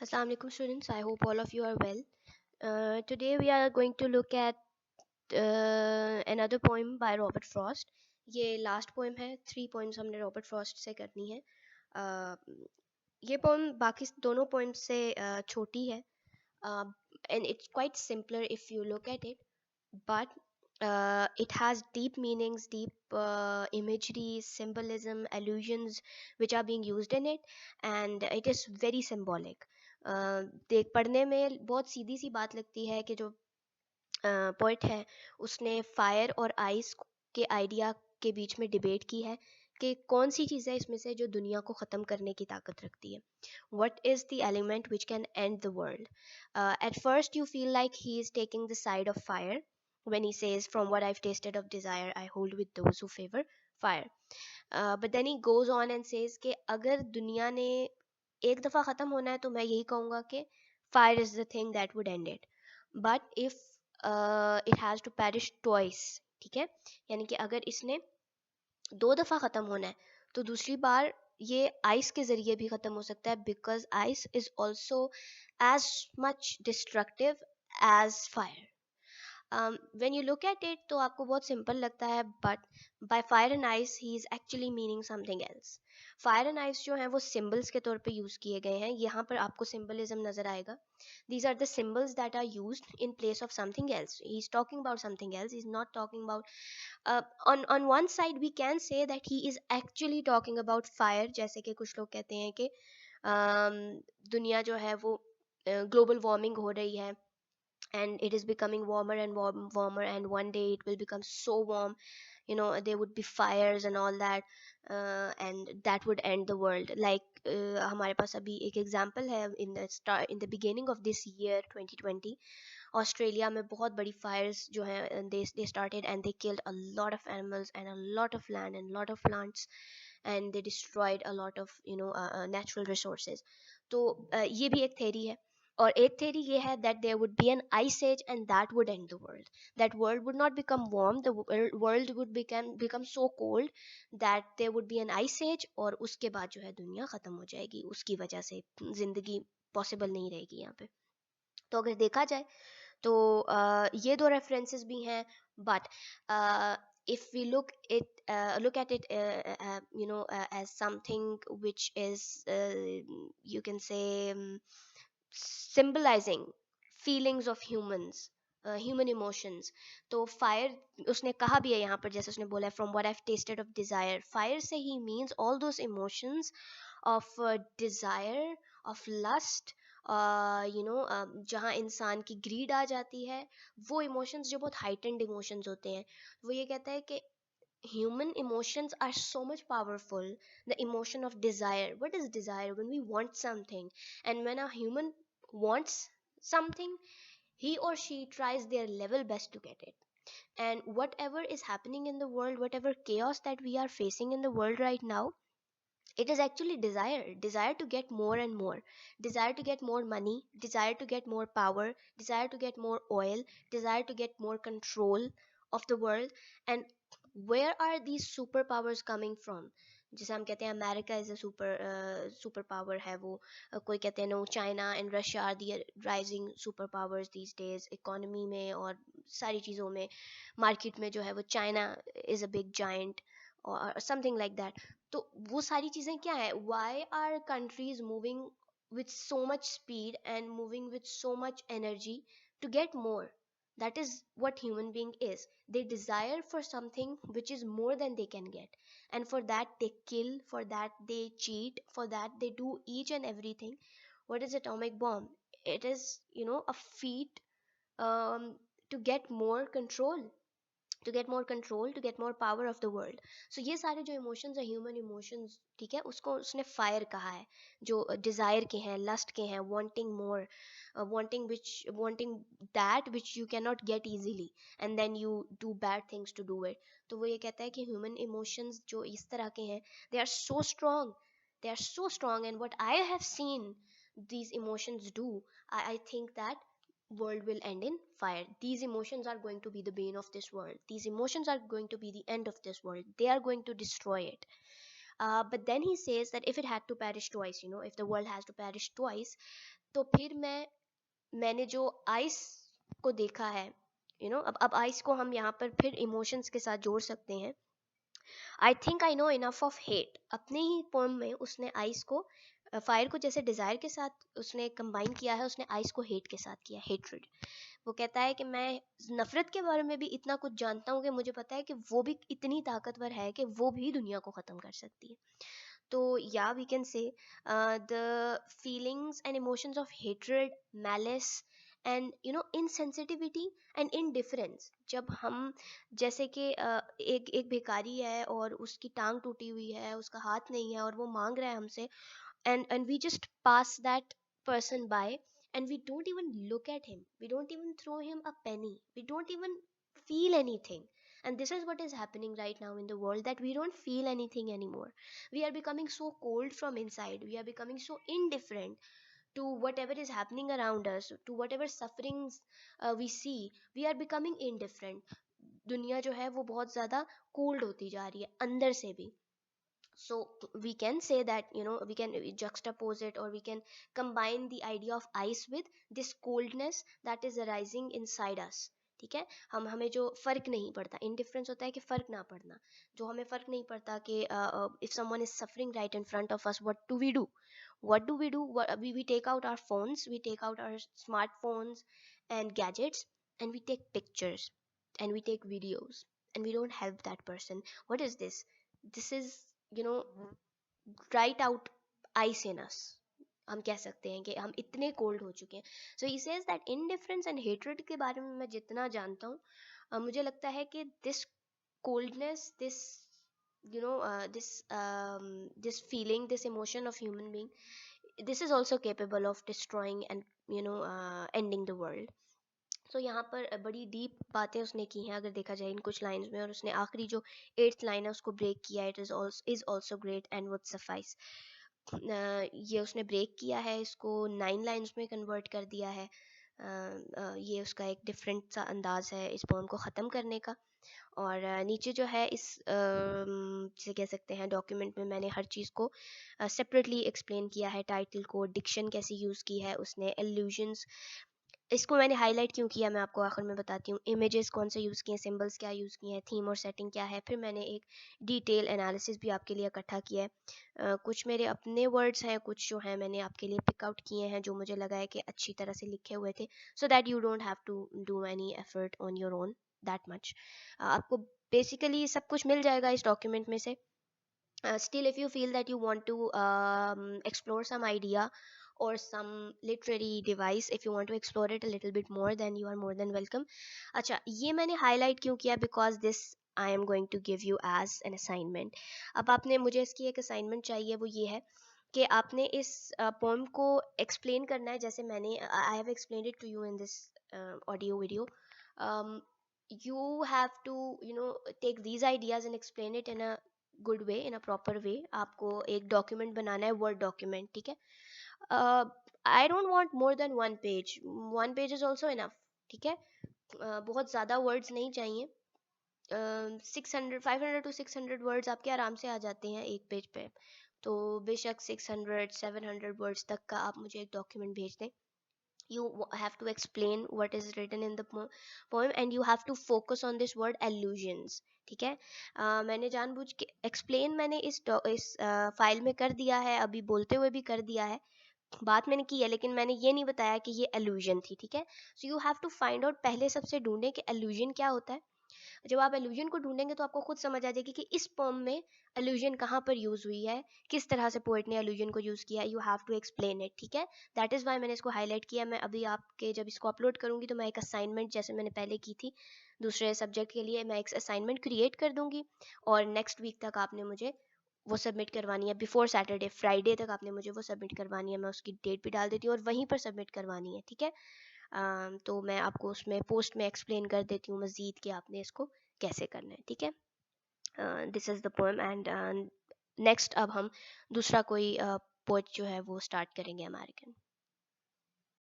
Assalamu alaikum students. I hope all of you are well. Today we are going to look at another poem by Robert Frost. ये last poem है. 3 poems हमने Robert Frost से करनी है. ये poem बाकी दोनों poem से छोटी है, and it's quite simpler if you look at it, but it has deep meanings, deep imagery, symbolism, allusions which are being used in it, and it is very symbolic. देख पढ़ने में बहुत सीधी सी बात लगती है कि जो पोइट है उसने फायर और आइस के आइडिया के बीच में डिबेट की है कि कौन सी चीज़ है इसमें से जो दुनिया को ख़त्म करने की ताकत रखती है. What is the element which can end the world? At first you feel like he is taking the side of fire when he says, from what I've tasted of desire I hold with those who favor fire. But then he goes on and says कि अगर दुनिया ने एक दफ़ा ख़त्म होना है तो मैं यही कहूँगा कि fire is the thing that would end it. But if it has to perish twice, ठीक है, यानी कि अगर इसने 2 दफ़ा ख़त्म होना है तो दूसरी बार ये आइस के ज़रिए भी ख़त्म हो सकता है, because ice is also as much destructive as fire. When you look at it तो आपको बहुत सिंपल लगता है, but by fire and ice he is actually meaning something else. Fire and ice जो हैं वो सिम्बल्स के तौर पे यूज़ किए गए हैं. यहाँ पर आपको सिम्बलिज्म नज़र आएगा. These are the symbols that are used in place of something else. He's talking about something else. He's not talking about on one side we can say that he is actually talking about fire, जैसे कि कुछ लोग कहते हैं कि दुनिया जो है वो ग्लोबल वार्मिंग हो रही है, and it is becoming warmer and warmer, and one day it will become so warm, there would be fires and all that, and that would end the world. Like हमारे पास अभी एक example है, in the beginning of this year 2020 Australia में बहुत बड़ी Fyers जो हैं they started, and they killed a lot of animals and a lot of land and a lot of plants, and they destroyed a lot of natural resources. तो ये भी एक theory है. और एक theory ये है that there would be an ice age and that would end the world. That world would not become warm, the world would become so cold that there would be an ice age, और उसके बाद जो है दुनिया ख़त्म हो जाएगी. उसकी वजह से ज़िंदगी पॉसिबल नहीं रहेगी यहाँ पे. तो अगर देखा जाए तो ये दो रेफरेंसेस भी हैं, but if we look at it as something which is you can say symbolizing feelings of humans, human emotions. तो फायर उसने कहा भी है यहाँ पर, जैसे उसने बोला है from what I've tasted of desire. Fire से ही means all those emotions of desire, of lust, जहाँ इंसान की ग्रीड आ जाती है. वो इमोशंस जो बहुत हाइटेंड इमोशंस होते हैं, वो ये कहता है कि human emotions are so much powerful. The emotion of desire, what is desire? When we want something, and when a human wants something, he or she tries their level best to get it. And whatever is happening in the world, whatever chaos that we are facing in the world right now, it is actually desire to get more and more, desire to get more money, desire to get more power, desire to get more oil, desire to get more control of the world. And where are these superpowers coming from? जैसे हम कहते हैं America is a super power है वो, कोई कहते हैं no China and Russia are the rising super powers these days. Economy में और सारी चीज़ों में, मार्केट में जो है वो China is a big giant और समथिंग लाइक दैट. तो वो सारी चीज़ें क्या है? Why are countries moving with so much speed and moving with so much energy to get more? That is what human being is. They desire for something which is more than they can get, and for that they kill, for that they cheat, for that they do each and everything. What is atomic bomb? It is a feat, um, to get more control, to get more power of the world. So ये सारे जो emotions है, human emotions, ठीक है, उसको उसने fire कहा है, जो डिज़ायर के हैं, लस्ट के हैं, wanting more, wanting that which you can not get easily, and then you do bad things to do it. तो वो ये कहता है कि ह्यूमन इमोशंस जो इस तरह के हैं, they are so strong, they are so strong, and what I have seen these emotions do, I think that world will end in fire. These emotions are going to be the bane of this world. These emotions are going to be the end of this world. They are going to destroy it. but then he says that if it had to perish twice, if the world has to perish twice, तो फिर मैंने जो ice को देखा है, अब ice को हम यहाँ पर फिर इमोशंस के साथ जोड़ सकते हैं. I think I know enough of hate. अपने ही पोएम में उसने आइस को, फायर को जैसे डिज़ायर के साथ उसने कंबाइन किया है, उसने आइस को हेट के साथ किया, हेट्रेड. वो कहता है कि मैं नफ़रत के बारे में भी इतना कुछ जानता हूँ कि मुझे पता है कि वो भी इतनी ताकतवर है कि वो भी दुनिया को ख़त्म कर सकती है. तो या we can say the feelings and emotions of hatred, malice and insensitivity and indifference. जब हम, जैसे कि एक एक भिखारी है और उसकी टांग टूटी हुई है, उसका हाथ नहीं है और वो मांग रहा है हमसे, and we just pass that person by, and we don't even look at him, we don't even throw him a penny, we don't even feel anything. And this is what is happening right now in the world, that we don't feel anything anymore. We are becoming so cold from inside, we are becoming so indifferent to whatever is happening around us, to whatever sufferings we see. We are becoming indifferent. दुनिया जो है वो बहुत ज़्यादा cold होती जा रही है अंदर से भी. So we can say that, we can juxtapose it, or we can combine the idea of ice with this coldness that is arising inside us. ठीक है, हमें जो फर्क नहीं पड़ता, इंडिफरेंस होता है कि फर्क ना पड़ना, जो हमें फर्क नहीं पड़ता कि if someone is suffering right in front of us, what do we do? We take out our phones, we take out our smartphones and gadgets, and we take pictures and we take videos, and we don't help that person. What is this? This is, you know right out ice in us. हम कह सकते हैं कि हम इतने cold हो चुके हैं. So he says that indifference and hatred के बारे में मैं जितना जानता हूँ, मुझे लगता है कि this coldness, this feeling, this emotion of human being, this is also capable of destroying and ending the world. सो यहाँ पर बड़ी डीप बातें उसने की हैं अगर देखा जाए इन कुछ लाइंस में, और उसने आखिरी जो 8th लाइन है उसको ब्रेक किया. It is also great and would suffice. ये उसने ब्रेक किया है, इसको 9 लाइंस में कन्वर्ट कर दिया है. ये उसका एक डिफरेंट सा अंदाज है इस पोएम को ख़त्म करने का. और नीचे जो है इस जिसे कह सकते हैं डॉक्यूमेंट में मैंने हर चीज़ को सेपरेटली एक्सप्लेन किया है. टाइटल को, डिक्शन कैसे यूज़ की है उसने, एल्यूजन्स, इसको मैंने हाईलाइट क्यों किया मैं आपको आखिर में बताती हूँ. इमेजेस कौन से यूज़ किए हैं, सिंबल्स क्या यूज़ किए हैं, थीम और सेटिंग क्या है. फिर मैंने एक डिटेल एनालिसिस भी आपके लिए इकट्ठा किया है. कुछ मेरे अपने वर्ड्स हैं, कुछ जो हैं मैंने आपके लिए पिक आउट किए हैं जो मुझे लगा है कि अच्छी तरह से लिखे हुए थे, so that you don't have to do any effort on your own that much. आपको बेसिकली सब कुछ मिल जाएगा इस डॉक्यूमेंट में से. Still, if you feel that you want to explore some idea or some literary device, if you want to explore it a little bit more, then you are more than welcome. अच्छा, ये मैंने highlight क्यों किया? Because this I am going to give you as an assignment. अब आपने, मुझे इसकी एक assignment चाहिए, वो ये है कि आपने इस poem को explain करना है जैसे मैंने I have explained it to you in this audio video. um, you have to take these ideas and explain it in a good way, in a proper way. आपको एक डॉक्यूमेंट बनाना है, word document, ठीक है. I don't want more than 1 page, 1 page is also enough, ठीक है. बहुत ज़्यादा words नहीं चाहिए. 500 to 600 वर्ड्स आपके आराम से आ जाते हैं एक पेज पे. तो बेशक 600-700 वर्ड्स तक का आप मुझे एक डॉक्यूमेंट भेज दें. You have to explain what is written in the poem, and you have to focus on this word allusions. ठीक है. मैंने जानबूझ के एक्सप्लेन मैंने इस फाइल में कर दिया है, अभी बोलते हुए भी कर दिया है, बात मैंने की है, लेकिन मैंने ये नहीं बताया कि ये एल्यूजन थी. ठीक है. So you have to find out, पहले सबसे ढूंढें कि एल्यूजन क्या होता है. जब आप एल्यूजन को ढूंढेंगे तो आपको खुद समझ आ जाएगी कि इस पोम में एल्यूजन कहाँ पर यूज़ हुई है, किस तरह से पोइट ने एल्यूजन को यूज़ किया है. You have to explain it. ठीक है. दैट इज़ वाई मैंने इसको हाईलाइट किया. मैं अभी आपके जब इसको अपलोड करूँगी तो मैं एक असाइनमेंट, जैसे मैंने पहले की थी दूसरे सब्जेक्ट के लिए, मैं एक असाइनमेंट क्रिएट कर दूँगी, और नेक्स्ट वीक तक आपने मुझे वो सबमिट करवानी है. बिफोर सैटरडे, फ्राइडे तक आपने मुझे वो सबमिट करवानी है. मैं उसकी डेट भी डाल देती हूँ और वहीं पर सबमिट करवानी है. ठीक है. तो मैं आपको उसमें पोस्ट में एक्सप्लेन कर देती हूँ मज़ीद कि आपने इसको कैसे करना है. ठीक है. This is the poem. And next अब हम दूसरा कोई पोएट जो है वो स्टार्ट करेंगे, अमेरिकन.